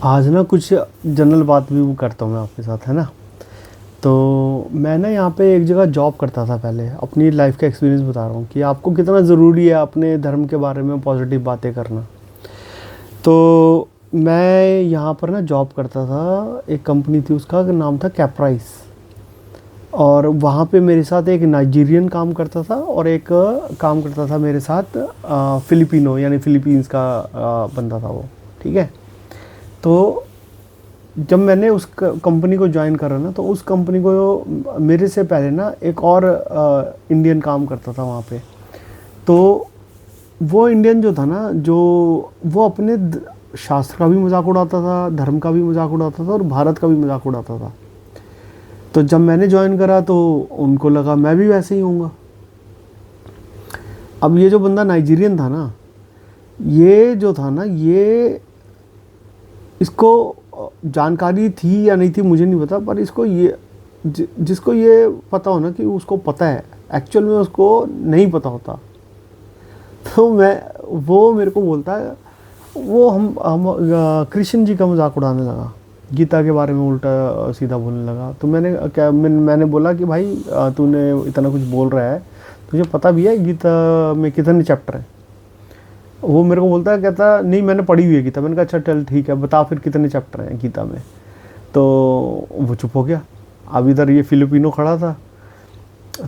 आज ना कुछ जनरल बात भी वो करता हूँ मैं आपके साथ, है ना। तो मैं ना यहाँ पे एक जगह जॉब करता था पहले, अपनी लाइफ का एक्सपीरियंस बता रहा हूँ कि आपको कितना ज़रूरी है अपने धर्म के बारे में पॉजिटिव बातें करना। तो मैं यहाँ पर ना जॉब करता था, एक कंपनी थी, उसका नाम था कैप्राइस। और वहाँ पे मेरे साथ एक नाइजीरियन काम करता था और एक काम करता था मेरे साथ फिलिपिनो, यानी फिलीपींस का बंदा था वो। ठीक है। तो जब मैंने उस कंपनी को ज्वाइन करा ना, तो उस कंपनी को मेरे से पहले ना एक और इंडियन काम करता था वहाँ पे। तो वो इंडियन जो था ना, जो वो अपने शास्त्र का भी मजाक उड़ाता था, धर्म का भी मजाक उड़ाता था और भारत का भी मजाक उड़ाता था। तो जब मैंने ज्वाइन करा तो उनको लगा मैं भी वैसे ही हूँगा। अब ये जो बंदा नाइजीरियन था ना, ये जो था ना, ये इसको जानकारी थी या नहीं थी मुझे नहीं पता, पर इसको ये जिसको ये पता हो ना कि उसको पता है, एक्चुअल में उसको नहीं पता होता। तो वो मेरे को बोलता है, वो हम कृष्ण जी का मजाक उड़ाने लगा, गीता के बारे में उल्टा सीधा बोलने लगा। तो मैंने बोला कि भाई तूने इतना कुछ बोल रहा है, तुझे पता भी है गीता में कितने चैप्टर हैं? वो मेरे को बोलता है, कहता नहीं मैंने पढ़ी हुई है गीता। मैंने कहा अच्छा चल ठीक है, बता फिर कितने चैप्टर हैं गीता में। तो वो चुप हो गया। अब इधर ये फिलिपिनो खड़ा था,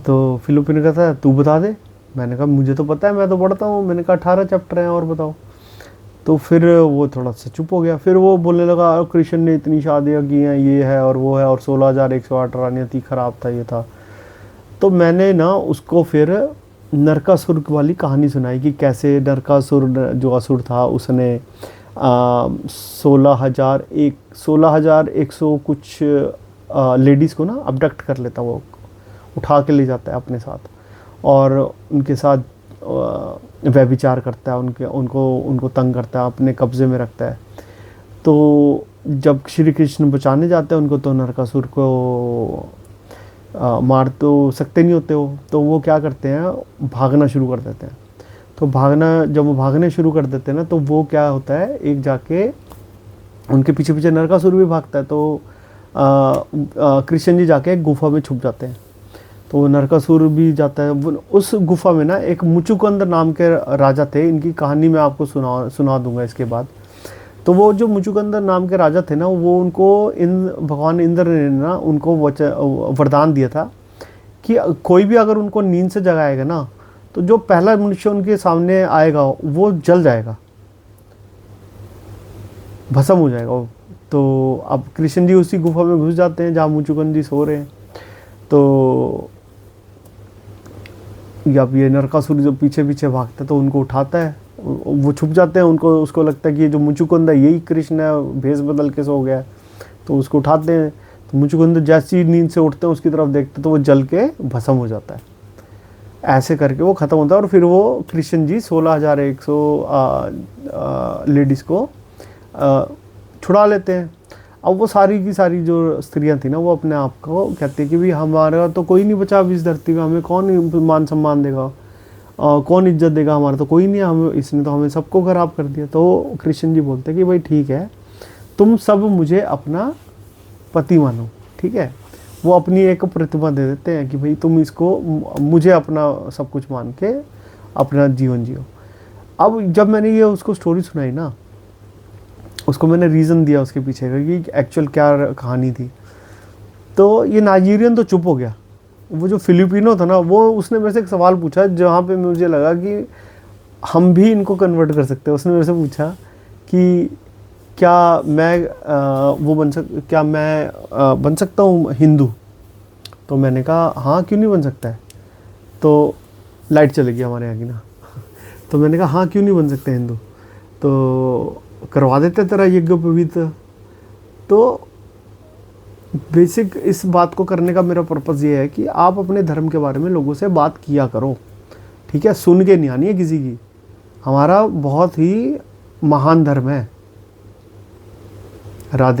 तो फिलिपिनो कहता है तू बता दे। मैंने कहा मुझे तो पता है, मैं तो पढ़ता हूँ। मैंने कहा 18 चैप्टर हैं और बताओ। तो फिर वो थोड़ा सा चुप हो गया। फिर वो बोलने लगा कृष्ण ने इतनी शादियाँ की हैं, ये है और वो है, और 16,108 रानियाँ थी, ख़राब था, ये था। तो मैंने ना उसको फिर नरकासुर वाली कहानी सुनाई कि कैसे नरकासुर जो असुर था उसने 16,100 कुछ लेडीज़ को ना अबडक्ट कर लेता, वो उठा के ले जाता है अपने साथ और उनके साथ व्यभिचार करता है, उनके उनको उनको तंग करता है, अपने कब्ज़े में रखता है। तो जब श्री कृष्ण बचाने जाते हैं उनको, तो नरकासुर को मार तो सकते नहीं होते हो, तो वो क्या करते हैं, भागना शुरू कर देते हैं। तो जब वो भागने शुरू कर देते हैं ना, तो वो क्या होता है, एक जाके उनके पीछे पीछे नरकासुर भी भागता है। तो कृष्ण जी जाके एक गुफा में छुप जाते हैं। तो नरकासुर भी जाता है। उस गुफा में ना एक मुचुकुंद नाम के राजा थे, इनकी कहानी मैं आपको सुना दूंगा इसके बाद। तो वो जो मुचुकुंद नाम के राजा थे ना, वो उनको भगवान इंद्र ने ना उनको वरदान दिया था कि कोई भी अगर उनको नींद से जगाएगा ना, तो जो पहला मनुष्य उनके सामने आएगा वो जल जाएगा, भस्म हो जाएगा वो। तो अब कृष्ण जी उसी गुफा में घुस जाते हैं जहाँ मुचुकुंद जी सो रहे हैं। तो अब ये नरकासुर जो पीछे पीछे भागता है, तो उनको उठाता है, वो छुप जाते हैं। उसको लगता है कि ये जो मुचुकुंद है यही कृष्ण है, भेष बदल के सो गया है। तो उसको उठाते हैं। तो मुचुकुंद जैसी नींद से उठते हैं, उसकी तरफ देखते तो वो जल के भस्म हो जाता है। ऐसे करके वो ख़त्म होता है और फिर वो कृष्ण जी 16,100 लेडीज़ को छुड़ा लेते हैं। अब वो सारी की सारी जो स्त्रियां थी ना, वो अपने आप को कहती है कि भाई हमारा तो कोई नहीं बचा अब इस धरती पे, हमें कौन मान सम्मान देगा, कौन इज्जत देगा, हमारा तो कोई नहीं है, हम इसने तो हमें सबको खराब कर दिया। तो कृष्ण जी बोलते हैं कि भाई ठीक है, तुम सब मुझे अपना पति मानो, ठीक है। वो अपनी एक प्रतिभा दे देते हैं कि भाई तुम इसको मुझे अपना सब कुछ मान के अपना जीवन जियो। अब जब मैंने ये उसको स्टोरी सुनाई ना, उसको मैंने रीज़न दिया उसके पीछे का कि एक्चुअल क्या कहानी थी, तो ये नाइजीरियन तो चुप हो गया। वो जो फिलिपिनो था ना, वो उसने मेरे से एक सवाल पूछा जहाँ पे मुझे लगा कि हम भी इनको कन्वर्ट कर सकते हैं। उसने मेरे से पूछा कि क्या मैं बन सकता हूँ हिंदू? तो मैंने कहा हाँ, क्यों नहीं बन सकता है। तो लाइट चली गई हमारे यहाँ की ना। तो मैंने कहा हाँ, क्यों नहीं बन सकते हिंदू, तो करवा देते तेरा यज्ञोपवीत। तो बेसिक इस बात को करने का मेरा पर्पज़ ये है कि आप अपने धर्म के बारे में लोगों से बात किया करो, ठीक है, सुन के नहीं आनी है किसी की। हमारा बहुत ही महान धर्म है। राधे।